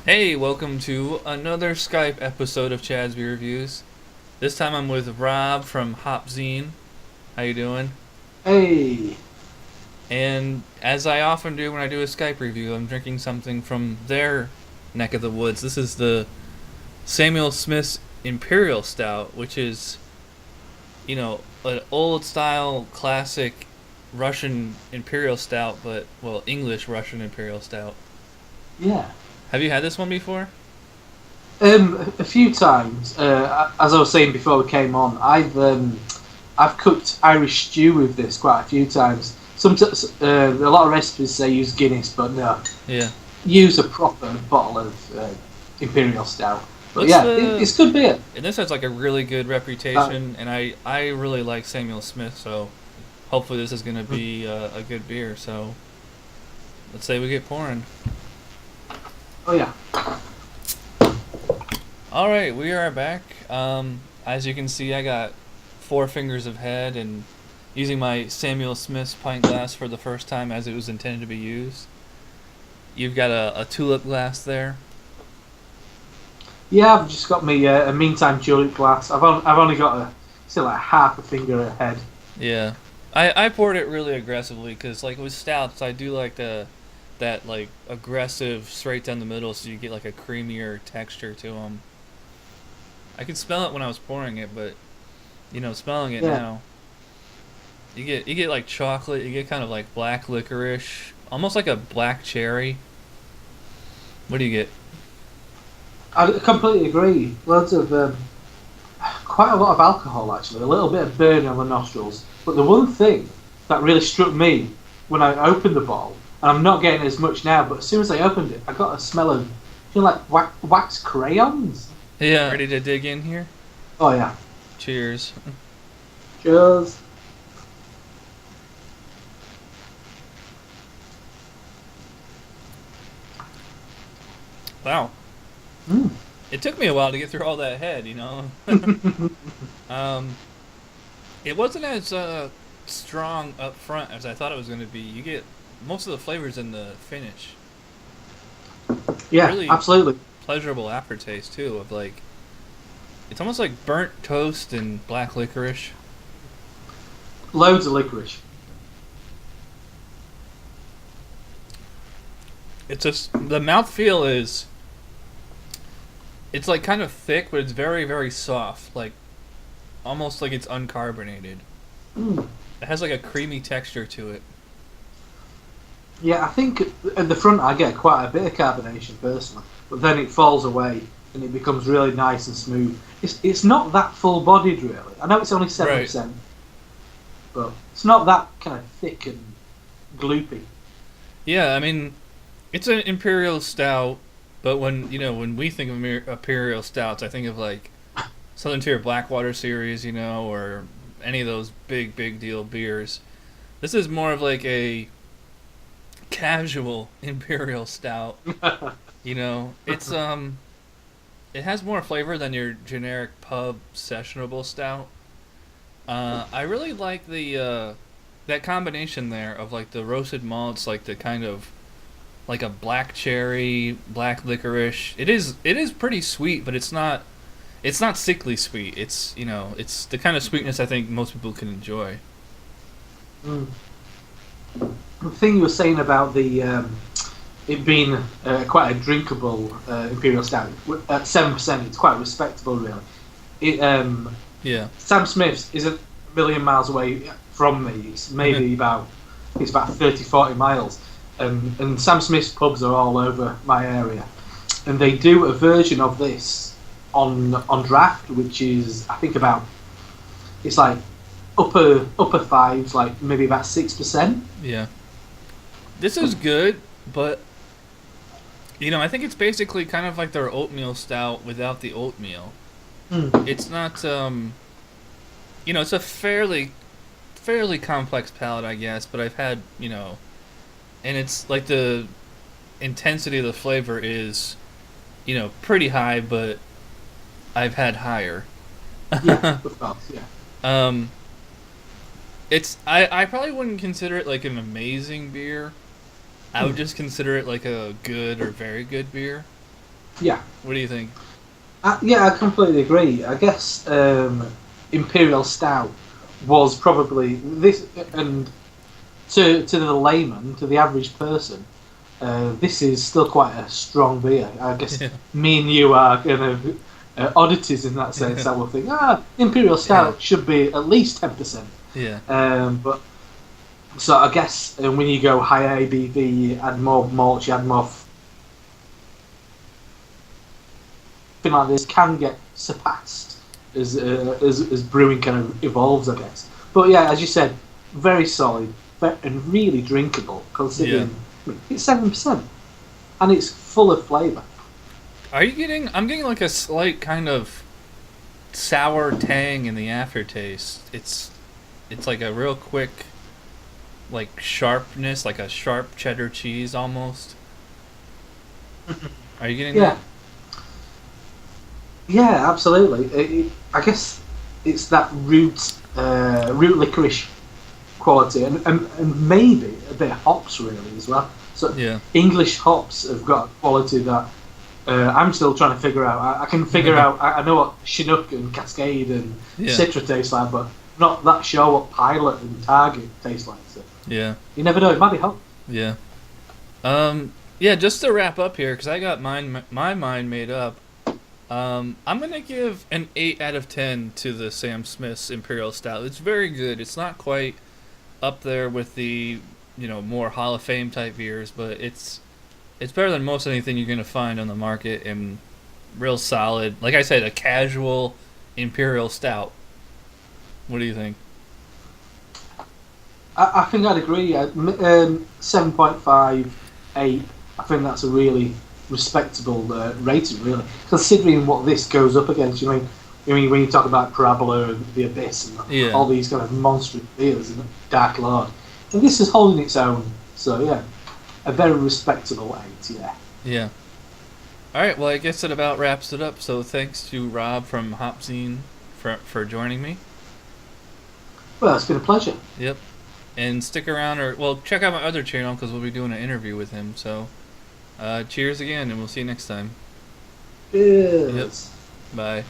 Hey, welcome to another Skype episode of Chad's Beer Reviews. This time I'm with Rob from Hopzine. How you doing? Hey, And as I often do when I do a Skype review, I'm drinking something from their neck of the woods. This is the Samuel Smith's Imperial Stout, which is, an old style classic Russian Imperial Stout, but, well, English Russian Imperial Stout. yeah. Have you had this one before? A few times, as I was saying before we came on, I've cooked Irish stew with this quite a few times. Sometimes a lot of recipes say use Guinness, but no, Yeah. use a proper bottle of Imperial Stout. But What's yeah, the it's good beer. And this has like a really good Uh, reputation, and I really like Samuel Smith, so hopefully this is gonna be a good beer. So let's say we get pouring. oh yeah, All right, we are back. As you can see, I got 4 fingers of head, and using my Samuel Smith's pint glass for the first time as it was intended to be used. You've got a tulip glass there. yeah. I've just got me a meantime julep glass. I've only got still like half a finger ahead. Yeah, I poured it really aggressively because like with stouts, I do like that like aggressive straight down the middle, so you get like a creamier texture to them. I could smell it when I was pouring it, but smelling it Yeah. now, you get like chocolate, you get kind of like black licorice, almost like a black cherry. What do you get? I completely agree. Loads of quite a lot of alcohol actually, a little bit of burn on the nostrils. But the one thing that really struck me when I opened the bottle, and I'm not getting as much now, but as soon as I opened it, I got a smell of like wax crayons. Yeah, ready to dig in here? Oh yeah, Cheers. cheers. Wow, Mm. it took me a while to get through all that head. um, It wasn't as strong up front as I thought it was going to be. You get most of the flavors in the finish. Yeah, Really absolutely. pleasurable aftertaste too. Of like, it's almost like burnt toast and black licorice. Loads of licorice. It's just the mouthfeel is. It's like kind of thick, but it's very very soft. Like almost like it's uncarbonated. Mm. It has like a creamy texture to it. Yeah, I think at the front I get quite a bit of carbonation personally, but then it falls away and it becomes really nice and smooth. It's not that full bodied really. I know it's only seven Right. percent, but it's not that kind of thick and gloopy. Yeah, I mean, it's an imperial stout, but when we think of imperial stouts, I think of like Southern Tier Blackwater series, or any of those big deal beers. This is more of like a casual imperial stout. It has more flavor than your generic pub sessionable stout. I really like the that combination there of like the roasted malts, like the kind of like a black cherry, black licorice. It is pretty sweet, but it's not sickly sweet. It's the kind of sweetness I think most people can enjoy. Mm. The thing you were saying about the it being quite a drinkable imperial stout at 7%, it's quite respectable really. It Yeah. Sam Smith's isn't a million miles away from me. It's about 30, 40 miles. And Sam Smith's pubs are all over my area. And they do a version of this on draft, which is I think about it's like upper fives, like maybe about 6%. Yeah. This is good, but I think it's basically kind of like their oatmeal stout without the oatmeal. Mm. It's not it's a fairly complex palate, I guess, but I've had, and it's like the intensity of the flavor is, pretty high, but I've had higher. Yeah, of course, yeah. um, I probably wouldn't consider it like an amazing beer. I would Mm. just consider it like a good or very good beer. Yeah. What do you think? Yeah, I completely agree. I guess Imperial Stout was probably this, and to the layman, to the average person, this is still quite a strong beer. I guess Yeah. me and you are kind of oddities in that sense. I will think, Imperial Yeah. Stout should be at least 10%. Yeah. But so I guess when you go higher ABV, you add more malt, you add more. Thing like this can get surpassed as brewing kind of evolves, I guess. But yeah, as you said, very solid and really drinkable. Yeah. Considering it's 7% and it's full of flavour. Are you getting? I'm getting like a slight kind of sour tang in the aftertaste. It's like a real quick, like sharpness, like a sharp cheddar cheese almost. Are you getting Yeah, that? yeah, absolutely. I guess it's that root licorice quality, and maybe a bit of hops really as well. So Yeah. English hops have got a quality that I'm still trying to figure out. I can figure out. I know what Chinook and Cascade and Yeah. Citra taste like, but not that sure what Pilot and Target taste like. So Yeah. you never know. It might be hop. Yeah. Yeah, just to wrap up here, because I got my mind made up. I'm gonna give an 8 out of 10 to the Sam Smith's Imperial Stout. It's very good. It's not quite up there with the more Hall of Fame type beers, but it's better than most anything you're gonna find on the market and real solid. Like I said, a casual Imperial Stout. What do you think? I think I'd agree. 7.5, 8. I think that's a really respectable rating, really, considering what this goes up against. When you talk about Parabola and the Abyss and Yeah. all these kind of monstrous beers and Dark Lord, and this is holding its own. So yeah, a very respectable 8. Yeah. Yeah. All right. Well, I guess it about wraps it up. So thanks to Rob from Hopzine for joining me. Well, it's been a pleasure. Yep. And stick around, or well, check out my other channel because we'll be doing an interview with him. So, cheers again, and we'll see you next time. Yes. Bye.